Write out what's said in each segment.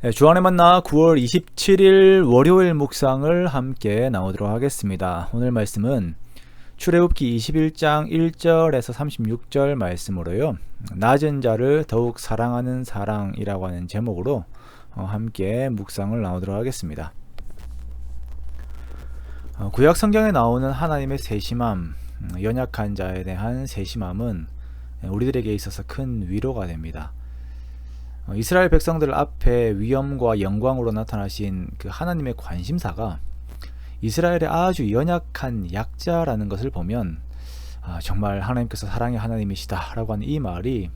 네, 주안의 만나 9월 27일 월요일 묵상을 함께 나오도록 하겠습니다. 오늘 말씀은 출애굽기 21장 1절에서 36절 말씀으로요. 낮은 자를 더욱 사랑하는 사랑이라고 하는 제목으로 함께 묵상을 나오도록 하겠습니다. 구약 성경에 나오는 하나님의 세심함, 연약한 자에 대한 세심함은 우리들에게 있어서 큰 위로가 됩니다. 이스라엘 백성들 앞에 위엄과 영광으로 나타나신 그 하나님의 관심사가 이스라엘의 아주 연약한 약자라는 것을 보면 정말 하나님께서 사랑의 하나님이시다 라고 하는 이 말이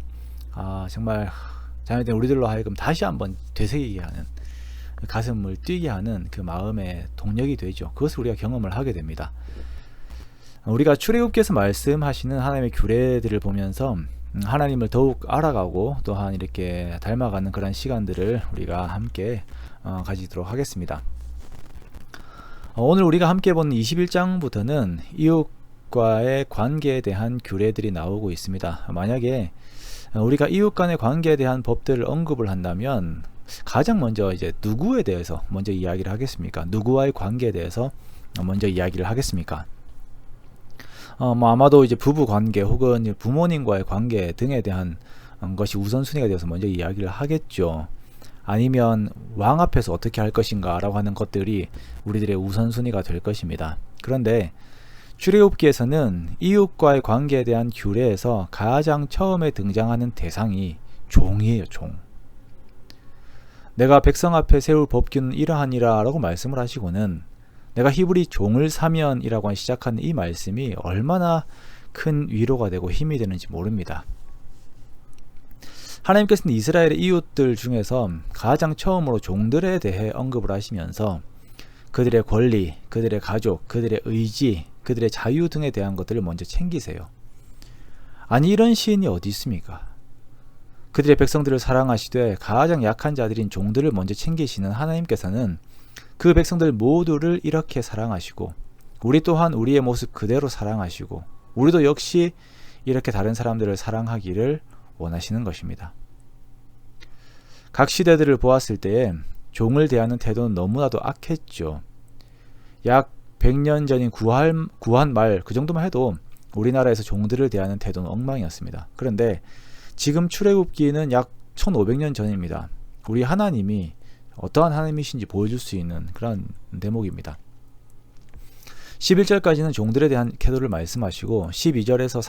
정말 자녀된 우리들로 하여금 다시 한번 되새기게 하는, 가슴을 뛰게 하는 그 마음의 동력이 되죠. 그것을 우리가 경험을 하게 됩니다. 우리가 출애굽기에서 말씀하시는 하나님의 규례들을 보면서 하나님을 더욱 알아가고 또한 이렇게 닮아가는 그런 시간들을 우리가 함께 가지도록 하겠습니다. 오늘 우리가 함께 본 21장부터는 이웃과의 관계에 대한 규례들이 나오고 있습니다. 만약에 우리가 이웃 간의 관계에 대한 법들을 언급을 한다면 가장 먼저 이제 누구에 대해서 먼저 이야기를 하겠습니까? 누구와의 관계에 대해서 먼저 이야기를 하겠습니까? 아마도 이제 부부 관계 혹은 부모님과의 관계 등에 대한 것이 우선순위가 되어서 먼저 이야기를 하겠죠. 아니면 왕 앞에서 어떻게 할 것인가 라고 하는 것들이 우리들의 우선순위가 될 것입니다. 그런데 출애굽기에서는 이웃과의 관계에 대한 규례에서 가장 처음에 등장하는 대상이 종이에요. 종. 내가 백성 앞에 세울 법규는 이러하니라 라고 말씀을 하시고는 내가 히브리 종을 사면 이라고 시작하는 이 말씀이 얼마나 큰 위로가 되고 힘이 되는지 모릅니다. 하나님께서는 이스라엘의 이웃들 중에서 가장 처음으로 종들에 대해 언급을 하시면서 그들의 권리, 그들의 가족, 그들의 의지, 그들의 자유 등에 대한 것들을 먼저 챙기세요. 아니, 이런 시인이 어디 있습니까? 그들의 백성들을 사랑하시되 가장 약한 자들인 종들을 먼저 챙기시는 하나님께서는 그 백성들 모두를 이렇게 사랑하시고 우리 또한 우리의 모습 그대로 사랑하시고 우리도 역시 이렇게 다른 사람들을 사랑하기를 원하시는 것입니다. 각 시대들을 보았을 때에 종을 대하는 태도는 너무나도 악했죠. 약 100년 전인 구한 말 그 정도만 해도 우리나라에서 종들을 대하는 태도는 엉망이었습니다. 그런데 지금 출애굽기는 약 1500년 전입니다. 우리 하나님이 어떠한 하나님이신지 보여줄 수 있는 그런 대목입니다. 11절까지는 종들에 대한 태도를 말씀하시고 12절에서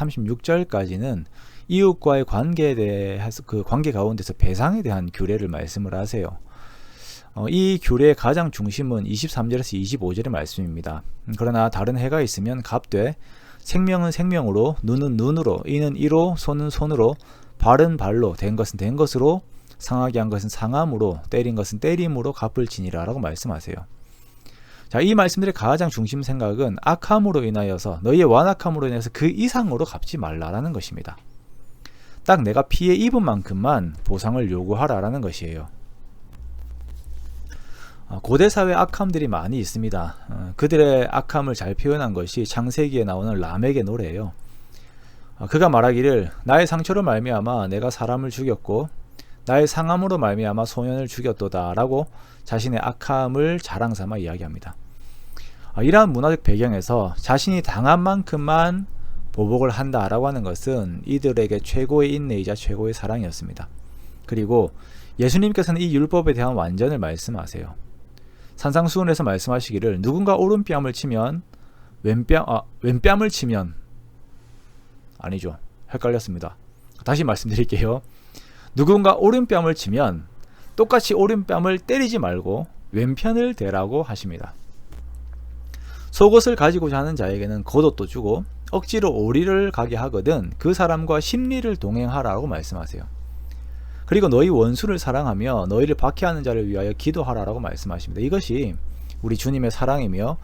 36절까지는 이웃과의 관계에 대해서 그 관계 가운데서 배상에 대한 규례를 말씀을 하세요. 이 규례의 가장 중심은 23절에서 25절의 말씀입니다. 그러나 다른 해가 있으면 갑되 생명은 생명으로, 눈은 눈으로, 이는 이로, 손은 손으로, 발은 발로, 된 것은 된 것으로, 상하게 한 것은 상함으로, 때린 것은 때림으로 갚을 지니라 라고 말씀하세요. 자, 이 말씀들의 가장 중심 생각은 악함으로 인하여서 너희의 완악함으로 인해서 그 이상으로 갚지 말라라는 것입니다. 딱 내가 피해 입은 만큼만 보상을 요구하라라는 것이에요. 고대 사회 악함들이 많이 있습니다. 그들의 악함을 잘 표현한 것이 창세기에 나오는 람에게 노래예요. 그가 말하기를 나의 상처로 말미암아 내가 사람을 죽였고 나의 상함으로 말미암아 소년을 죽였도다 라고 자신의 악함을 자랑삼아 이야기합니다. 이러한 문화적 배경에서 자신이 당한 만큼만 보복을 한다라고 하는 것은 이들에게 최고의 인내이자 최고의 사랑이었습니다. 그리고 예수님께서는 이 율법에 대한 완전을 말씀하세요. 산상수훈에서 말씀하시기를 누군가 오른뺨을 치면 왼뺨을 치면 아니죠. 헷갈렸습니다. 다시 말씀드릴게요. 누군가 오른뺨을 치면 똑같이 오른뺨을 때리지 말고 왼편을 대라고 하십니다. 속옷을 가지고자 하는 자에게는 겉옷도 주고 억지로 오리를 가게 하거든 그 사람과 심리를 동행하라고 말씀하세요. 그리고 너희 원수를 사랑하며 너희를 박해하는 자를 위하여 기도하라고 말씀하십니다. 이것이 우리 주님의 사랑이며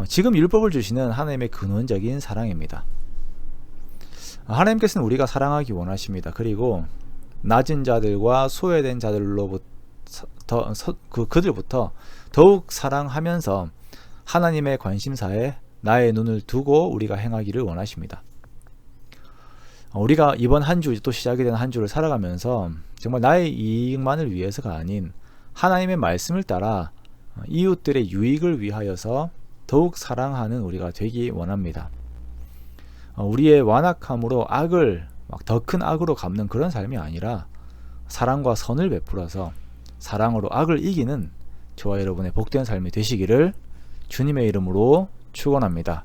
지금 율법을 주시는 하나님의 근원적인 사랑입니다. 하나님께서는 우리가 사랑하기 원하십니다. 그리고 낮은 자들과 소외된 자들로부터 그들부터 더욱 사랑하면서 하나님의 관심사에 나의 눈을 두고 우리가 행하기를 원하십니다. 우리가 이번 한 주 또 시작이 된 한 주를 살아가면서 정말 나의 이익만을 위해서가 아닌 하나님의 말씀을 따라 이웃들의 유익을 위하여서 더욱 사랑하는 우리가 되기 원합니다. 우리의 완악함으로 악을 더 큰 악으로 갚는 그런 삶이 아니라 사랑과 선을 베풀어서 사랑으로 악을 이기는 저와 여러분의 복된 삶이 되시기를 주님의 이름으로 축원합니다.